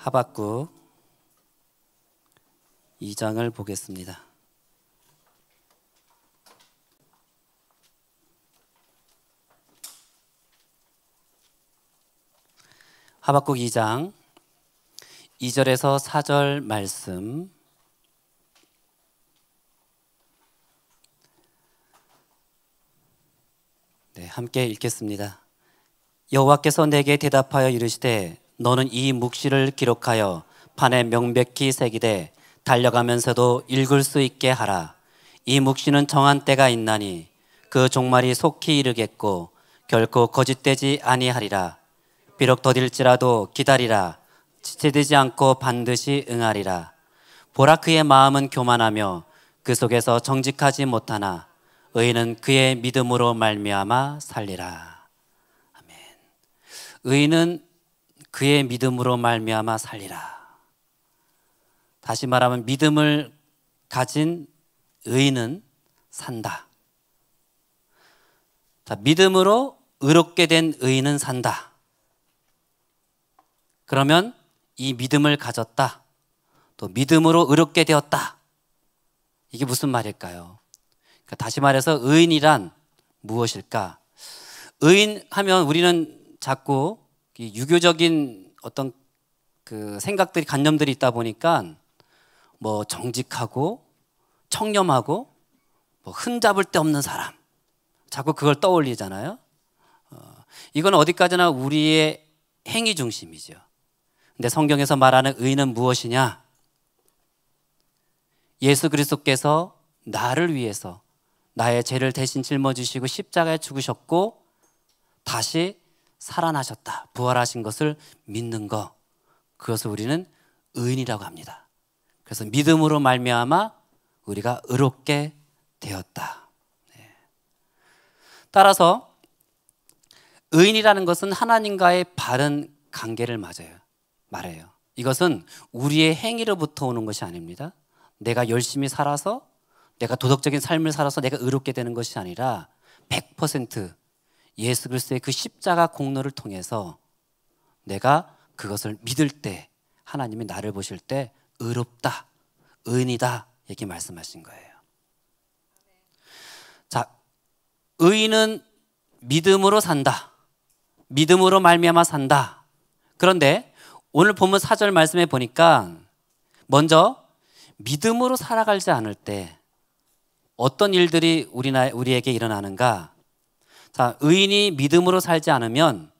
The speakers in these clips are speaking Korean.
하박국 2장을 보겠습니다. 하박국 2장 2절에서 4절 말씀. 함께 읽겠습니다. 여호와께서 내게 대답하여 이르시되 너는 이 묵시를 기록하여 판에 명백히 새기되 달려가면서도 읽을 수 있게 하라. 이 묵시는 정한 때가 있나니 그 종말이 속히 이르겠고 결코 거짓되지 아니하리라. 비록 더딜지라도 기다리라. 지체되지 않고 반드시 응하리라. 보라, 그의 마음은 교만하며 그 속에서 정직하지 못하나 의인은 그의 믿음으로 말미암아 살리라. 아멘. 의인은 그의 믿음으로 말미암아 살리라. 다시 말하면 믿음을 가진 의인은 산다. 자, 믿음으로 의롭게 된 의인은 산다. 그러면 이 믿음을 가졌다, 또 믿음으로 의롭게 되었다. 이게 무슨 말일까요? 그러니까 다시 말해서 의인이란 무엇일까? 의인하면 우리는 자꾸 유교적인 어떤 그 생각들이, 관념들이 있다 보니까 뭐 정직하고 청렴하고 뭐 흠잡을 데 없는 사람, 자꾸 그걸 떠올리잖아요. 이건 어디까지나 우리의 행위 중심이죠. 근데 성경에서 말하는 의인은 무엇이냐? 예수 그리스도께서 나를 위해서 나의 죄를 대신 짊어지시고 십자가에 죽으셨고 다시 살아나셨다, 부활하신 것을 믿는 것, 그것을 우리는 의인이라고 합니다. 그래서 믿음으로 말미암아 우리가 의롭게 되었다. 따라서 의인이라는 것은 하나님과의 바른 관계를 말해요. 이것은 우리의 행위로부터 오는 것이 아닙니다. 내가 열심히 살아서, 내가 도덕적인 삶을 살아서 내가 의롭게 되는 것이 아니라 100% 예수 그리스도의 그 십자가 공로를 통해서 내가 그것을 믿을 때 하나님이 나를 보실 때 의롭다, 의인이다, 이렇게 말씀하신 거예요. 자, 의인은 믿음으로 산다, 믿음으로 말미암아 산다. 그런데 오늘 본문 4절 말씀에 보니까 먼저 믿음으로 살아가지 않을 때 어떤 일들이 우리에게 일어나는가? 자, 의인이 믿음으로 살지 않으면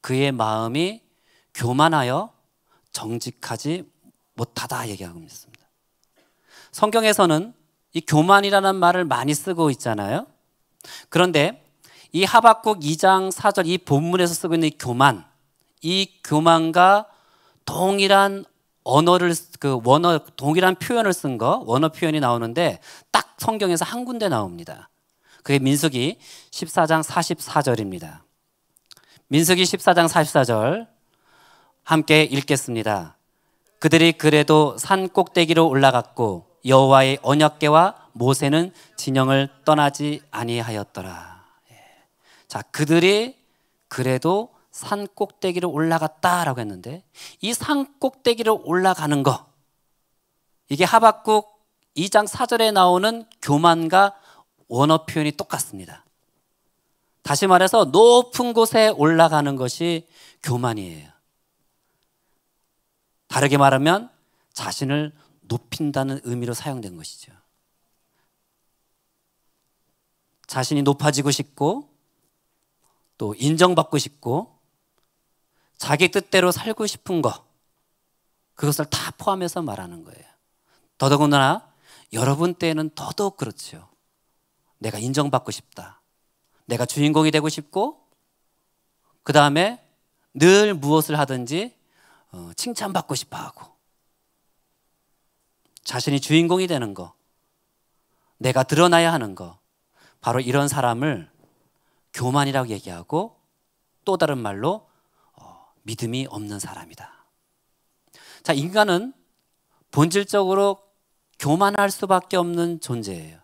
그의 마음이 교만하여 정직하지 못하다 얘기하고 있습니다. 성경에서는 이 교만이라는 말을 많이 쓰고 있잖아요. 그런데 이 하박국 2장 4절 이 본문에서 쓰고 있는 이 교만과 동일한 동일한 표현을 쓴 원어 표현이 나오는데 딱 성경에서 한 군데 나옵니다. 그게 민수기 14장 44절입니다. 민수기 14장 44절 함께 읽겠습니다. 그들이 그래도 산 꼭대기로 올라갔고 여호와의 언약궤와 모세는 진영을 떠나지 아니하였더라. 자, 그들이 그래도 산 꼭대기로 올라갔다라고 했는데 이 산 꼭대기로 올라가는 거, 이게 하박국 2장 4절에 나오는 교만과 원어 표현이 똑같습니다. 다시 말해서 높은 곳에 올라가는 것이 교만이에요. 다르게 말하면 자신을 높인다는 의미로 사용된 것이죠. 자신이 높아지고 싶고 또 인정받고 싶고 자기 뜻대로 살고 싶은 것, 그것을 다 포함해서 말하는 거예요. 더더군다나 여러분 때에는 더더욱 그렇죠. 내가 인정받고 싶다, 내가 주인공이 되고 싶고, 그 다음에 늘 무엇을 하든지 칭찬받고 싶어 하고, 자신이 주인공이 되는 거, 내가 드러나야 하는 거, 바로 이런 사람을 교만이라고 얘기하고, 또 다른 말로 믿음이 없는 사람이다. 자, 인간은 본질적으로 교만할 수밖에 없는 존재예요.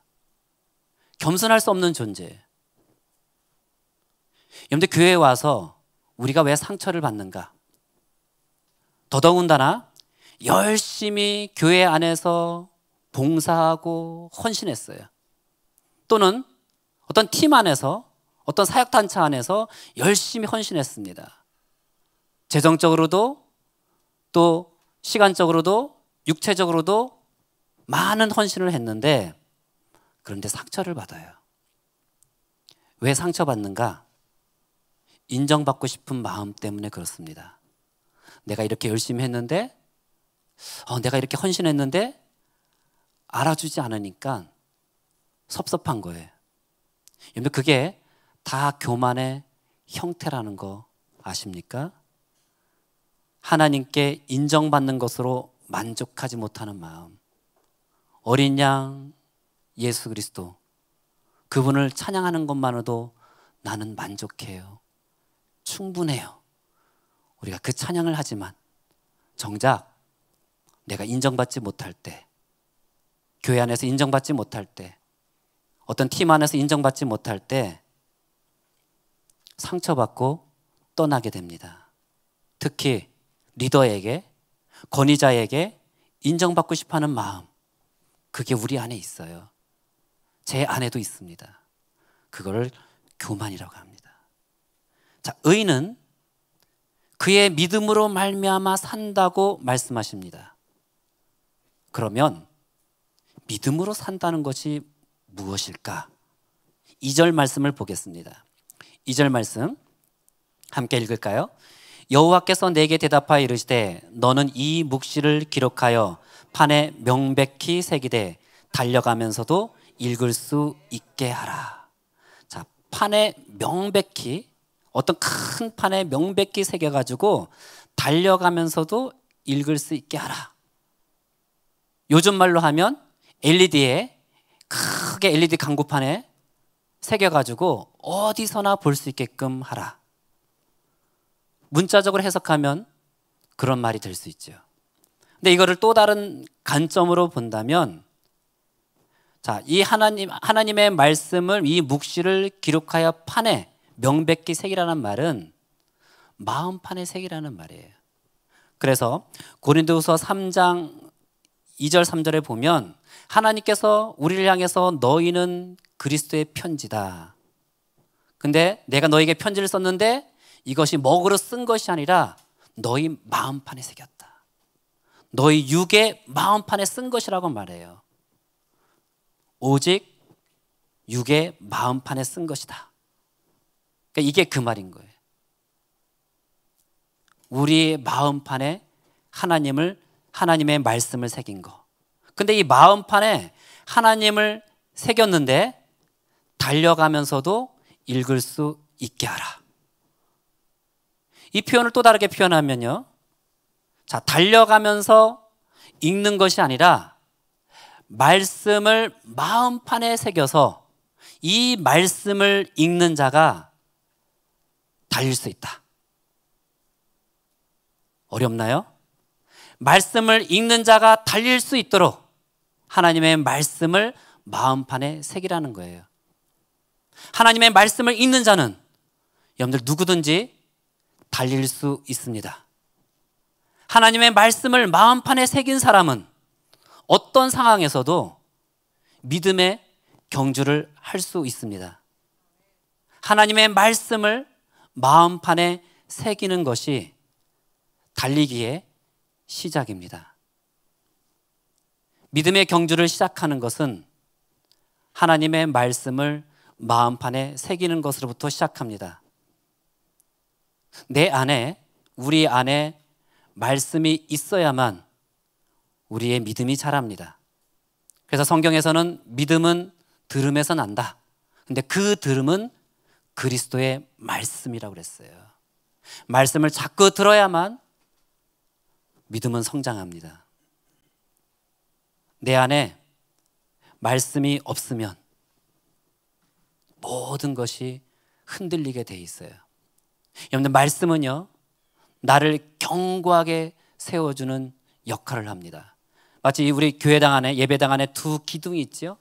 겸손할 수 없는 존재예요. 여러분들 교회에 와서 우리가 왜 상처를 받는가? 더더군다나 열심히 교회 안에서 봉사하고 헌신했어요. 또는 어떤 팀 안에서, 어떤 사역단체 안에서 열심히 헌신했습니다. 재정적으로도 또 시간적으로도 육체적으로도 많은 헌신을 했는데, 그런데 상처를 받아요. 왜 상처받는가? 인정받고 싶은 마음 때문에 그렇습니다. 내가 이렇게 열심히 했는데, 내가 이렇게 헌신했는데 알아주지 않으니까 섭섭한 거예요. 여러분, 그게 다 교만의 형태라는 거 아십니까? 하나님께 인정받는 것으로 만족하지 못하는 마음. 어린 양 예수 그리스도, 그분을 찬양하는 것만으로도 나는 만족해요. 충분해요. 우리가 그 찬양을 하지만 정작 내가 인정받지 못할 때, 교회 안에서 인정받지 못할 때, 어떤 팀 안에서 인정받지 못할 때 상처받고 떠나게 됩니다. 특히 리더에게, 권위자에게 인정받고 싶어하는 마음, 그게 우리 안에 있어요. 제 안에도 있습니다. 그거를 교만이라고 합니다. 자, 의인은 그의 믿음으로 말미암아 산다고 말씀하십니다. 그러면 믿음으로 산다는 것이 무엇일까? 2절 말씀을 보겠습니다. 2절 말씀 함께 읽을까요? 여호와께서 내게 대답하여 이르시되 너는 이 묵시를 기록하여 판에 명백히 새기되 달려가면서도 읽을 수 있게 하라. 자, 판에 명백히, 어떤 큰 판에 명백히 새겨가지고 달려가면서도 읽을 수 있게 하라. 요즘 말로 하면 LED에, 크게 LED 광고판에 새겨가지고 어디서나 볼 수 있게끔 하라. 문자적으로 해석하면 그런 말이 될 수 있죠. 근데 이거를 또 다른 관점으로 본다면, 자, 이 하나님의 말씀을, 이 묵시를 기록하여 판에 명백히 새기라는 말은 마음판에 새기라는 말이에요. 그래서 고린도후서 3장 2절 3절에 보면 하나님께서 우리를 향해서 너희는 그리스도의 편지다. 근데 내가 너에게 편지를 썼는데 이것이 먹으로 쓴 것이 아니라 너희 마음판에 새겼다. 너희 육의 마음판에 쓴 것이라고 말해요. 오직 육의 마음판에 쓴 것이다. 그러니까 이게 그 말인 거예요. 우리 마음판에 하나님의 말씀을 새긴 거. 근데 이 마음판에 하나님을 새겼는데 달려가면서도 읽을 수 있게 하라. 이 표현을 또 다르게 표현하면요, 자, 달려가면서 읽는 것이 아니라 말씀을 마음판에 새겨서 이 말씀을 읽는 자가 달릴 수 있다. 어렵나요? 말씀을 읽는 자가 달릴 수 있도록 하나님의 말씀을 마음판에 새기라는 거예요. 하나님의 말씀을 읽는 자는 여러분들 누구든지 달릴 수 있습니다. 하나님의 말씀을 마음판에 새긴 사람은 어떤 상황에서도 믿음의 경주를 할 수 있습니다. 하나님의 말씀을 마음판에 새기는 것이 달리기의 시작입니다. 믿음의 경주를 시작하는 것은 하나님의 말씀을 마음판에 새기는 것으로부터 시작합니다. 내 안에, 우리 안에 말씀이 있어야만 우리의 믿음이 자랍니다. 그래서 성경에서는 믿음은 들음에서 난다. 근데 그 들음은 그리스도의 말씀이라고 그랬어요. 말씀을 자꾸 들어야만 믿음은 성장합니다. 내 안에 말씀이 없으면 모든 것이 흔들리게 돼 있어요. 여러분들, 말씀은요, 나를 견고하게 세워주는 역할을 합니다. 마치 우리 교회당 안에, 예배당 안에 두 기둥이 있죠.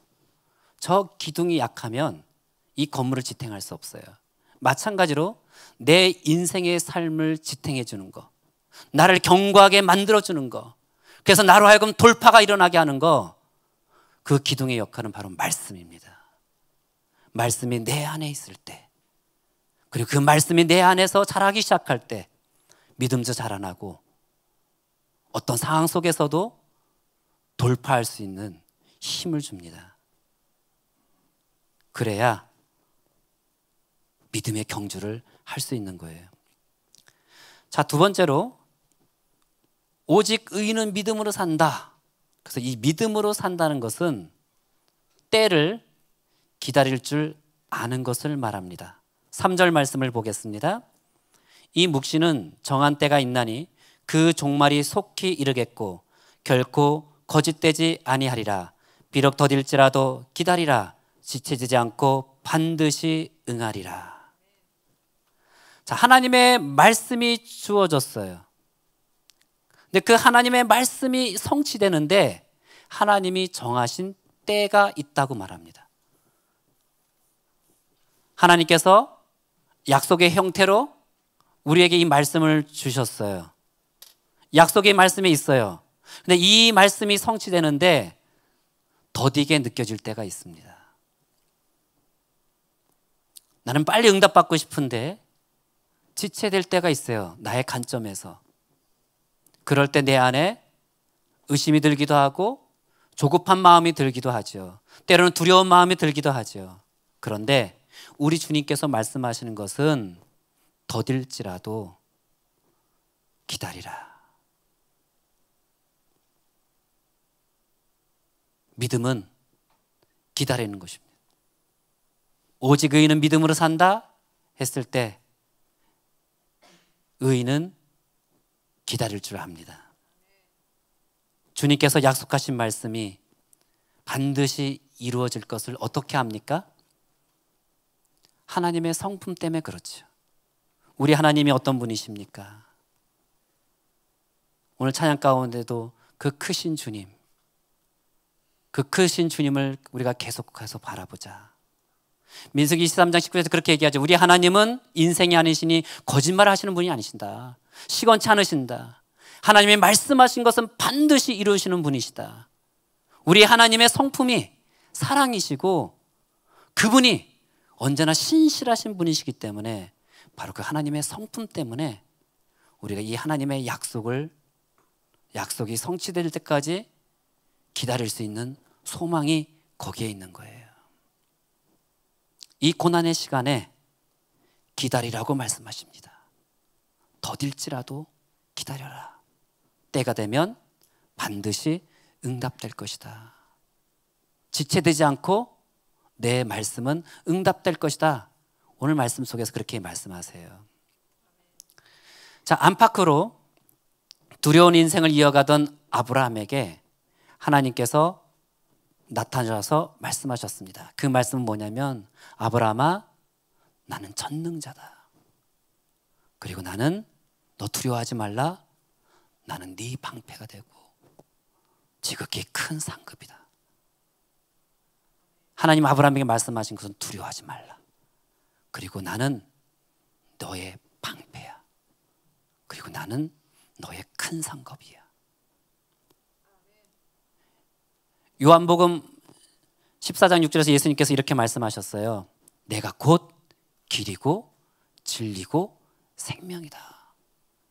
저 기둥이 약하면 이 건물을 지탱할 수 없어요. 마찬가지로 내 인생의 삶을 지탱해 주는 것, 나를 견고하게 만들어주는 거, 그래서 나로 하여금 돌파가 일어나게 하는 거, 그 기둥의 역할은 바로 말씀입니다. 말씀이 내 안에 있을 때, 그리고 그 말씀이 내 안에서 자라기 시작할 때 믿음도 자라나고 어떤 상황 속에서도 돌파할 수 있는 힘을 줍니다. 그래야 믿음의 경주를 할 수 있는 거예요. 자, 두 번째로 오직 의인은 믿음으로 산다. 그래서 이 믿음으로 산다는 것은 때를 기다릴 줄 아는 것을 말합니다. 3절 말씀을 보겠습니다. 이 묵시는 정한 때가 있나니 그 종말이 속히 이르겠고 결코 거짓되지 아니하리라. 비록 더딜지라도 기다리라. 지체지지 않고 반드시 응하리라. 자, 하나님의 말씀이 주어졌어요. 근데 그 하나님의 말씀이 성취되는데 하나님이 정하신 때가 있다고 말합니다. 하나님께서 약속의 형태로 우리에게 이 말씀을 주셨어요. 약속의 말씀이 있어요. 근데 이 말씀이 성취되는데 더디게 느껴질 때가 있습니다. 나는 빨리 응답받고 싶은데 지체될 때가 있어요. 나의 관점에서. 그럴 때 내 안에 의심이 들기도 하고 조급한 마음이 들기도 하죠. 때로는 두려운 마음이 들기도 하죠. 그런데 우리 주님께서 말씀하시는 것은 더딜지라도 기다리라. 믿음은 기다리는 것입니다. 오직 의인은 믿음으로 산다 했을 때 의인은 기다릴 줄 압니다. 주님께서 약속하신 말씀이 반드시 이루어질 것을 어떻게 합니까? 하나님의 성품 때문에 그렇죠. 우리 하나님이 어떤 분이십니까? 오늘 찬양 가운데도 그 크신 주님, 그 크신 주님을 우리가 계속해서 바라보자. 민수기 23장 19절에서 그렇게 얘기하죠. 우리 하나님은 인생이 아니시니 거짓말 하시는 분이 아니신다. 시건치 않으신다. 하나님이 말씀하신 것은 반드시 이루시는 분이시다. 우리 하나님의 성품이 사랑이시고 그분이 언제나 신실하신 분이시기 때문에 바로 그 하나님의 성품 때문에 우리가 이 하나님의 약속이 성취될 때까지 기다릴 수 있는 소망이 거기에 있는 거예요. 이 고난의 시간에 기다리라고 말씀하십니다. 더딜지라도 기다려라. 때가 되면 반드시 응답될 것이다. 지체되지 않고 내 말씀은 응답될 것이다. 오늘 말씀 속에서 그렇게 말씀하세요. 자, 안팎으로 두려운 인생을 이어가던 아브라함에게 하나님께서 나타나셔서 말씀하셨습니다. 그 말씀은 뭐냐면 아브라함아, 나는 전능자다. 그리고 나는 너 두려워하지 말라. 나는 네 방패가 되고 지극히 큰 상급이다. 하나님 아브라함에게 말씀하신 것은 두려워하지 말라. 그리고 나는 너의 방패야. 그리고 나는 너의 큰 상급이야. 요한복음 14장 6절에서 예수님께서 이렇게 말씀하셨어요. 내가 곧 길이고 진리고 생명이다.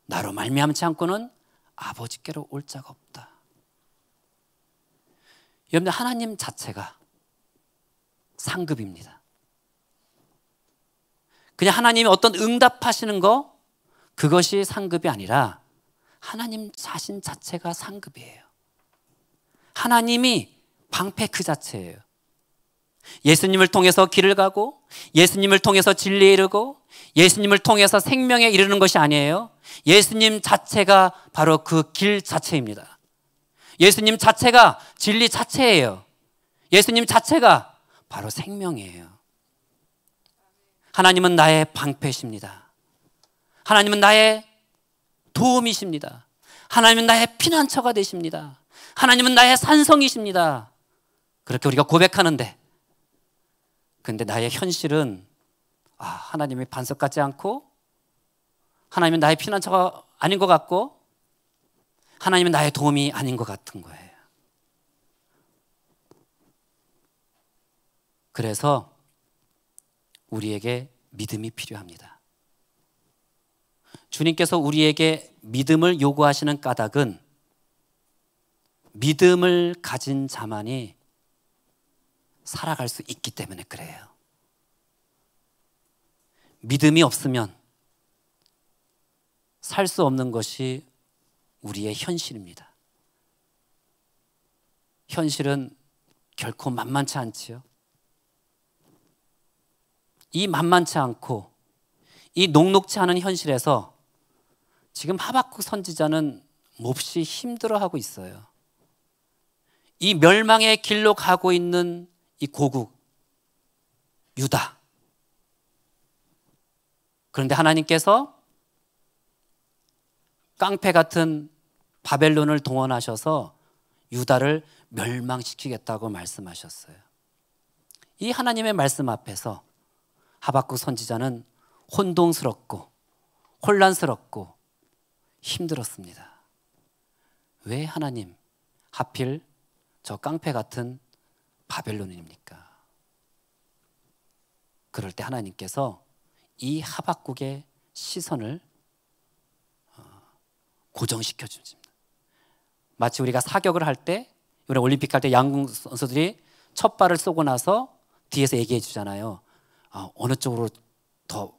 나로 말미암지 않고는 아버지께로 올 자가 없다. 여러분들, 하나님 자체가 상급입니다. 그냥 하나님이 어떤 응답하시는 거, 그것이 상급이 아니라 하나님 자신 자체가 상급이에요. 하나님이 방패 그 자체예요. 예수님을 통해서 길을 가고 예수님을 통해서 진리에 이르고 예수님을 통해서 생명에 이르는 것이 아니에요. 예수님 자체가 바로 그 길 자체입니다. 예수님 자체가 진리 자체예요. 예수님 자체가 바로 생명이에요. 하나님은 나의 방패십니다. 하나님은 나의 도움이십니다. 하나님은 나의 피난처가 되십니다. 하나님은 나의 산성이십니다. 그렇게 우리가 고백하는데, 근데 나의 현실은 하나님이 반석 같지 않고 하나님은 나의 피난처가 아닌 것 같고 하나님은 나의 도움이 아닌 것 같은 거예요. 그래서 우리에게 믿음이 필요합니다. 주님께서 우리에게 믿음을 요구하시는 까닭은 믿음을 가진 자만이 살아갈 수 있기 때문에 그래요. 믿음이 없으면 살 수 없는 것이 우리의 현실입니다. 현실은 결코 만만치 않지요. 이 만만치 않고 이 녹록치 않은 현실에서 지금 하박국 선지자는 몹시 힘들어하고 있어요. 이 멸망의 길로 가고 있는 이 고국 유다. 그런데 하나님께서 깡패 같은 바벨론을 동원하셔서 유다를 멸망시키겠다고 말씀하셨어요. 이 하나님의 말씀 앞에서 하박국 선지자는 혼동스럽고 혼란스럽고 힘들었습니다. 왜 하나님 하필 저 깡패 같은 바벨론입니까? 그럴 때 하나님께서 이 하박국의 시선을 고정시켜 주십니다. 마치 우리가 사격을 할 때, 이번에 올림픽 할 때 양궁 선수들이 첫 발을 쏘고 나서 뒤에서 얘기해 주잖아요. 어느 쪽으로 더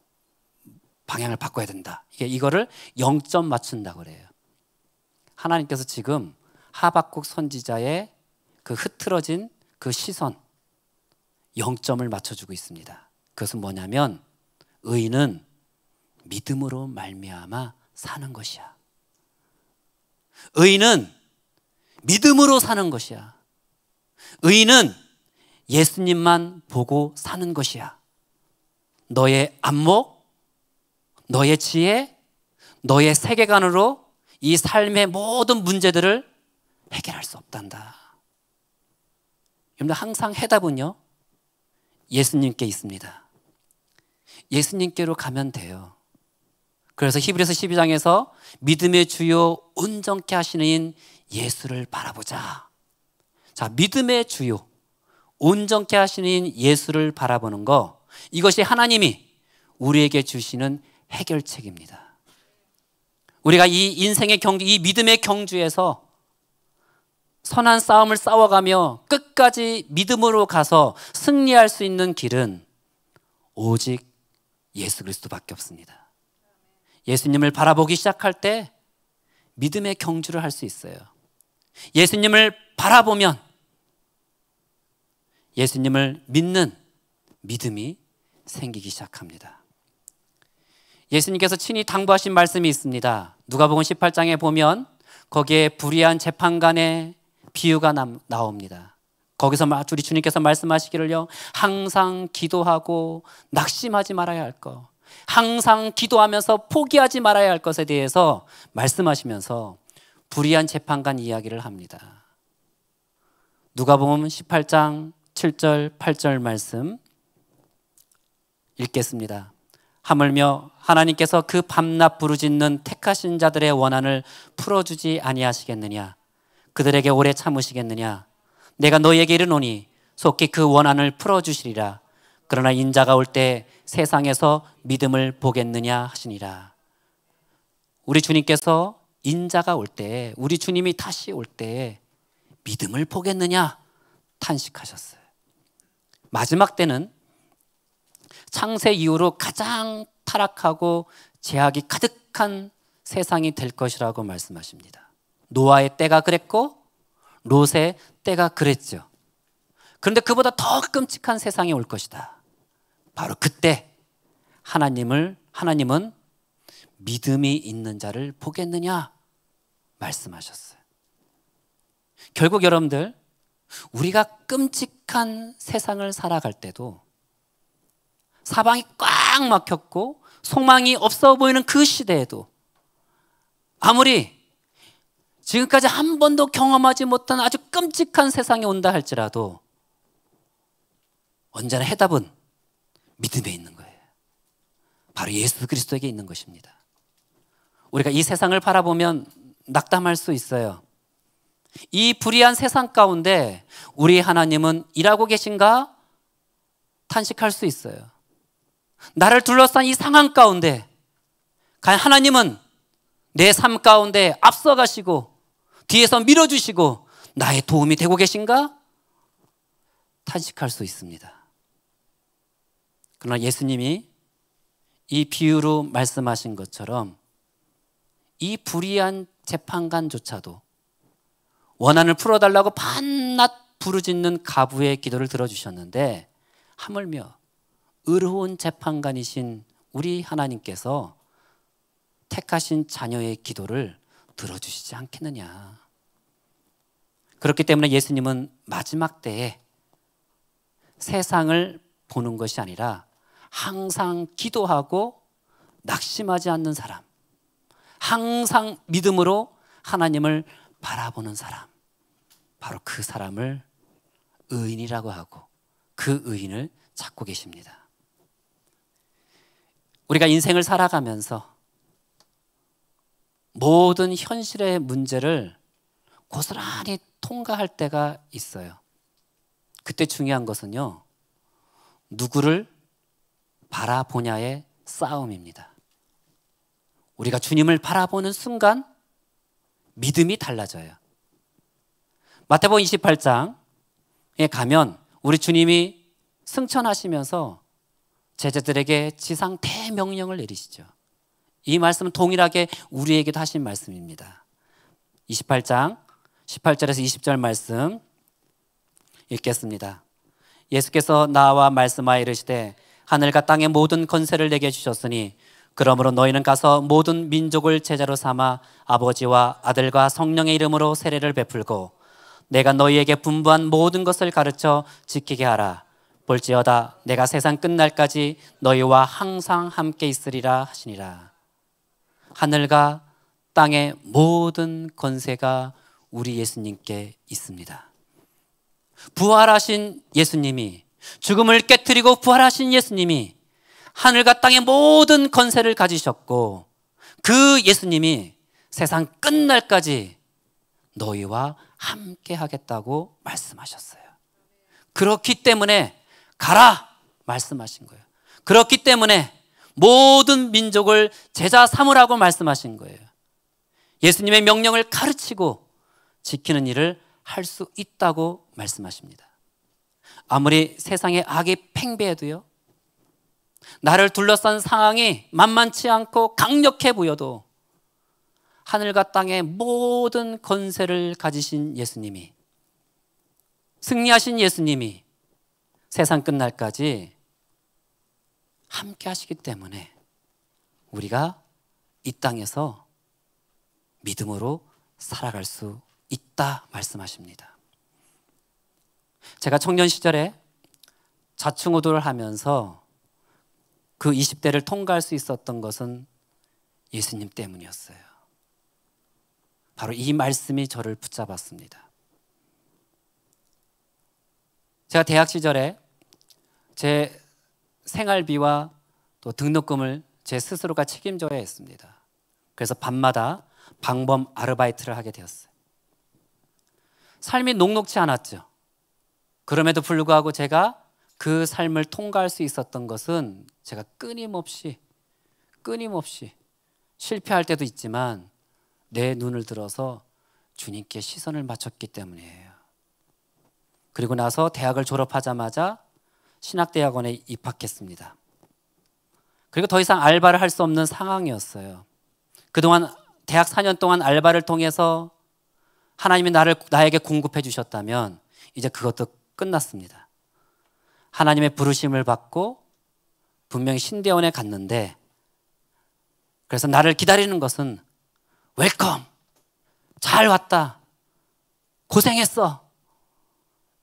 방향을 바꿔야 된다. 이거를 0점 맞춘다고 그래요. 하나님께서 지금 하박국 선지자의 그 흐트러진 그 시선 0점을 맞춰주고 있습니다. 그것은 뭐냐면 의인은 믿음으로 말미암아 사는 것이야. 의인은 믿음으로 사는 것이야. 의인은 예수님만 보고 사는 것이야. 너의 안목, 너의 지혜, 너의 세계관으로 이 삶의 모든 문제들을 해결할 수 없단다. 여러분들 항상 해답은요 예수님께 있습니다. 예수님께로 가면 돼요. 그래서 히브리서 12장에서 믿음의 주요 온전케 하시는 이인 예수를 바라보자. 자, 믿음의 주요 온전케 하시는 이인 예수를 바라보는 거, 이것이 하나님이 우리에게 주시는 해결책입니다. 우리가 이 인생의 경주, 이 믿음의 경주에서 선한 싸움을 싸워가며 끝까지 믿음으로 가서 승리할 수 있는 길은 오직 예수 그리스도밖에 없습니다. 예수님을 바라보기 시작할 때 믿음의 경주를 할 수 있어요. 예수님을 바라보면 예수님을 믿는 믿음이 생기기 시작합니다. 예수님께서 친히 당부하신 말씀이 있습니다. 누가복음 18장에 보면 거기에 불의한 재판관의 비유가 나옵니다. 거기서 우리 주님께서 말씀하시기를요, 항상 기도하고 낙심하지 말아야 할 것, 항상 기도하면서 포기하지 말아야 할 것에 대해서 말씀하시면서 불의한 재판관 이야기를 합니다. 누가복음 18장 7절 8절 말씀 읽겠습니다. 하물며 하나님께서 그 밤낮 부르짖는 택하신 자들의 원한을 풀어주지 아니하시겠느냐? 그들에게 오래 참으시겠느냐? 내가 너희에게 이르노니 속히 그 원한을 풀어주시리라. 그러나 인자가 올 때 세상에서 믿음을 보겠느냐 하시니라. 우리 주님께서 인자가 올 때, 우리 주님이 다시 올 때 믿음을 보겠느냐 탄식하셨어요. 마지막 때는 창세 이후로 가장 타락하고 죄악이 가득한 세상이 될 것이라고 말씀하십니다. 노아의 때가 그랬고 롯의 때가 그랬죠. 그런데 그보다 더 끔찍한 세상이 올 것이다. 바로 그때 하나님은 믿음이 있는 자를 보겠느냐 말씀하셨어요. 결국 여러분들, 우리가 끔찍한 세상을 살아갈 때도, 사방이 꽉 막혔고 소망이 없어 보이는 그 시대에도, 아무리 지금까지 한 번도 경험하지 못한 아주 끔찍한 세상이 온다 할지라도 언제나 해답은 믿음에 있는 거예요. 바로 예수 그리스도에게 있는 것입니다. 우리가 이 세상을 바라보면 낙담할 수 있어요. 이 불의한 세상 가운데 우리 하나님은 일하고 계신가? 탄식할 수 있어요. 나를 둘러싼 이 상황 가운데 과연 하나님은 내 삶 가운데 앞서가시고 뒤에서 밀어주시고 나의 도움이 되고 계신가? 탄식할 수 있습니다. 그러나 예수님이 이 비유로 말씀하신 것처럼 이 불의한 재판관조차도 원한을 풀어달라고 밤낮 부르짖는 가부의 기도를 들어주셨는데 하물며 의로운 재판관이신 우리 하나님께서 택하신 자녀의 기도를 들어주시지 않겠느냐. 그렇기 때문에 예수님은 마지막 때에 세상을 보는 것이 아니라 항상 기도하고 낙심하지 않는 사람, 항상 믿음으로 하나님을 바라보는 사람, 바로 그 사람을 의인이라고 하고 그 의인을 찾고 계십니다. 우리가 인생을 살아가면서 모든 현실의 문제를 고스란히 통과할 때가 있어요. 그때 중요한 것은요, 누구를 바라보냐의 싸움입니다. 우리가 주님을 바라보는 순간 믿음이 달라져요. 마태복음 28장에 가면 우리 주님이 승천하시면서 제자들에게 지상 대명령을 내리시죠. 이 말씀은 동일하게 우리에게도 하신 말씀입니다. 28장 18절에서 20절 말씀 읽겠습니다. 예수께서 나와 말씀하여 이르시되 하늘과 땅의 모든 권세를 내게 주셨으니 그러므로 너희는 가서 모든 민족을 제자로 삼아 아버지와 아들과 성령의 이름으로 세례를 베풀고 내가 너희에게 분부한 모든 것을 가르쳐 지키게 하라. 볼지어다 내가 세상 끝날까지 너희와 항상 함께 있으리라 하시니라. 하늘과 땅의 모든 권세가 우리 예수님께 있습니다. 부활하신 예수님이, 죽음을 깨뜨리고 부활하신 예수님이 하늘과 땅의 모든 권세를 가지셨고 그 예수님이 세상 끝날까지 너희와 함께 하겠다고 말씀하셨어요. 그렇기 때문에 가라 말씀하신 거예요. 그렇기 때문에 모든 민족을 제자 삼으라고 말씀하신 거예요. 예수님의 명령을 가르치고 지키는 일을 할 수 있다고 말씀하십니다. 아무리 세상의 악이 팽배해도요, 나를 둘러싼 상황이 만만치 않고 강력해 보여도 하늘과 땅의 모든 권세를 가지신 예수님이, 승리하신 예수님이 세상 끝날까지 함께 하시기 때문에 우리가 이 땅에서 믿음으로 살아갈 수 있다 말씀하십니다. 제가 청년 시절에 좌충우돌을 하면서 그 20대를 통과할 수 있었던 것은 예수님 때문이었어요. 바로 이 말씀이 저를 붙잡았습니다. 제가 대학 시절에 제 생활비와 또 등록금을 제 스스로가 책임져야 했습니다. 그래서 밤마다 방범 아르바이트를 하게 되었어요. 삶이 녹록지 않았죠. 그럼에도 불구하고 제가 그 삶을 통과할 수 있었던 것은 제가 끊임없이 실패할 때도 있지만 내 눈을 들어서 주님께 시선을 맞췄기 때문이에요. 그리고 나서 대학을 졸업하자마자 신학대학원에 입학했습니다. 그리고 더 이상 알바를 할 수 없는 상황이었어요. 그동안 대학 4년 동안 알바를 통해서 하나님이 나에게 공급해 주셨다면 이제 그것도 끝났습니다. 하나님의 부르심을 받고 분명히 신대원에 갔는데, 그래서 나를 기다리는 것은 웰컴, 잘 왔다, 고생했어,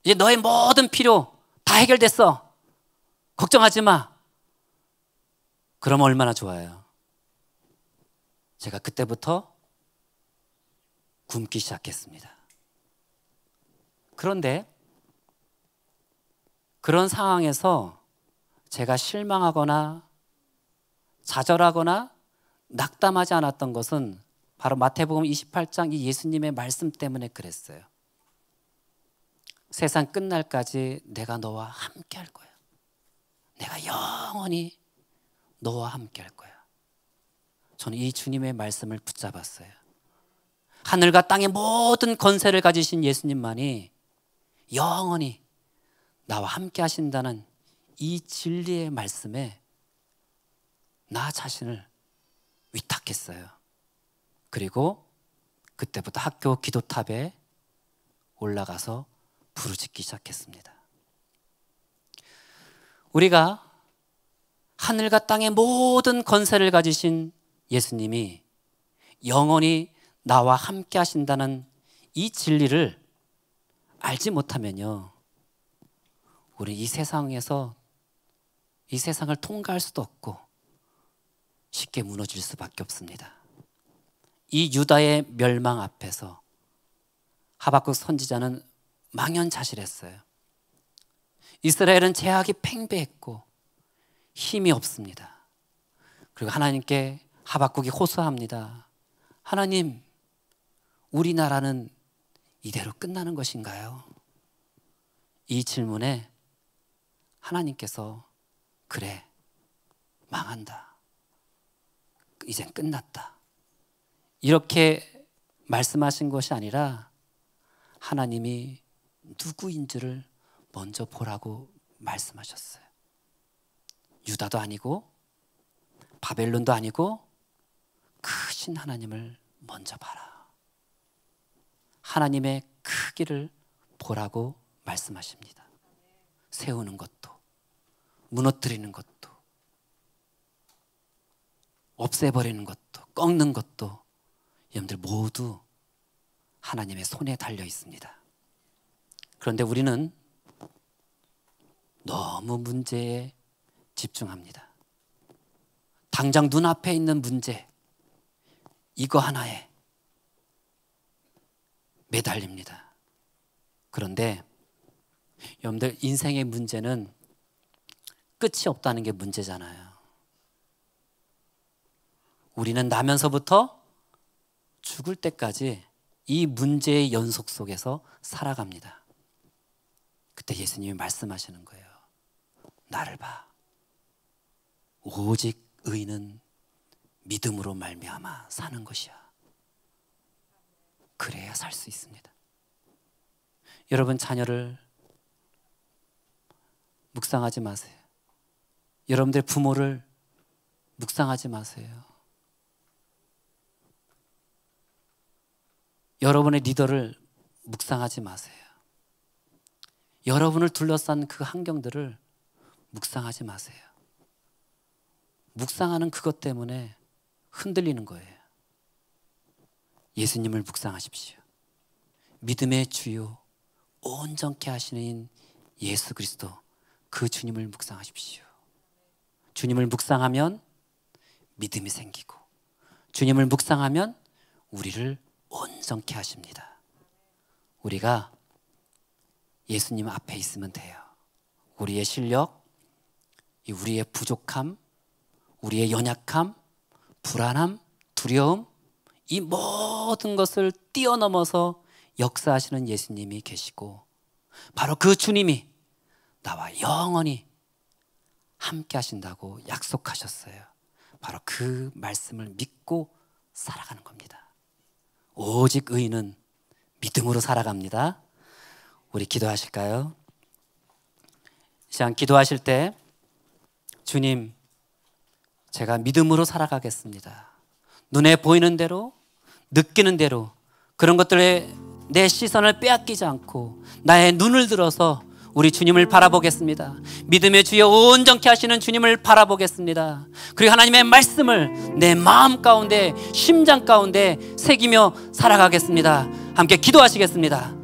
이제 너의 모든 필요 다 해결됐어, 걱정하지 마. 그러면 얼마나 좋아요. 제가 그때부터 굶기 시작했습니다. 그런데 그런 상황에서 제가 실망하거나 좌절하거나 낙담하지 않았던 것은 바로 마태복음 28장 이 예수님의 말씀 때문에 그랬어요. 세상 끝날까지 내가 너와 함께 할 거야. 내가 영원히 너와 함께 할 거야. 저는 이 주님의 말씀을 붙잡았어요. 하늘과 땅의 모든 권세를 가지신 예수님만이 영원히 나와 함께 하신다는 이 진리의 말씀에 나 자신을 위탁했어요. 그리고 그때부터 학교 기도탑에 올라가서 부르짖기 시작했습니다. 우리가 하늘과 땅의 모든 권세를 가지신 예수님이 영원히 나와 함께 하신다는 이 진리를 알지 못하면요, 우리 이 세상에서 이 세상을 통과할 수도 없고 쉽게 무너질 수밖에 없습니다. 이 유다의 멸망 앞에서 하박국 선지자는 망연자실했어요. 이스라엘은 제약이 팽배했고 힘이 없습니다. 그리고 하나님께 하박국이 호소합니다. 하나님, 우리나라는 이대로 끝나는 것인가요? 이 질문에 하나님께서 그래, 망한다. 이젠 끝났다. 이렇게 말씀하신 것이 아니라 하나님이 누구인지를 먼저 보라고 말씀하셨어요. 유다도 아니고 바벨론도 아니고 크신 하나님을 먼저 봐라. 하나님의 크기를 보라고 말씀하십니다. 세우는 것도 무너뜨리는 것도 없애버리는 것도 꺾는 것도 여러분들 모두 하나님의 손에 달려 있습니다. 그런데 우리는 너무 문제에 집중합니다. 당장 눈앞에 있는 문제, 이거 하나에 매달립니다. 그런데 여러분들 인생의 문제는 끝이 없다는 게 문제잖아요. 우리는 나면서부터 죽을 때까지 이 문제의 연속 속에서 살아갑니다. 그때 예수님이 말씀하시는 거예요. 나를 봐. 오직 의인은 믿음으로 말미암아 사는 것이야. 그래야 살 수 있습니다. 여러분 자녀를 묵상하지 마세요. 여러분들 부모를 묵상하지 마세요. 여러분의 리더를 묵상하지 마세요. 여러분을 둘러싼 그 환경들을 묵상하지 마세요. 묵상하는 그것 때문에 흔들리는 거예요. 예수님을 묵상하십시오. 믿음의 주요 온전케 하시는 예수 그리스도, 그 주님을 묵상하십시오. 주님을 묵상하면 믿음이 생기고, 주님을 묵상하면 우리를 온전케 하십니다. 우리가 예수님 앞에 있으면 돼요. 우리의 실력, 우리의 부족함, 우리의 연약함, 불안함, 두려움, 이 모든 것을 뛰어넘어서 역사하시는 예수님이 계시고, 바로 그 주님이 나와 영원히 함께 하신다고 약속하셨어요. 바로 그 말씀을 믿고 살아가는 겁니다. 오직 의인은 믿음으로 살아갑니다. 우리 기도하실까요? 이 시간 기도하실 때, 주님, 제가 믿음으로 살아가겠습니다. 눈에 보이는 대로, 느끼는 대로 그런 것들에 내 시선을 빼앗기지 않고 나의 눈을 들어서 우리 주님을 바라보겠습니다. 믿음의 주여 온전케 하시는 주님을 바라보겠습니다. 그리고 하나님의 말씀을 내 마음 가운데, 심장 가운데 새기며 살아가겠습니다. 함께 기도하시겠습니다.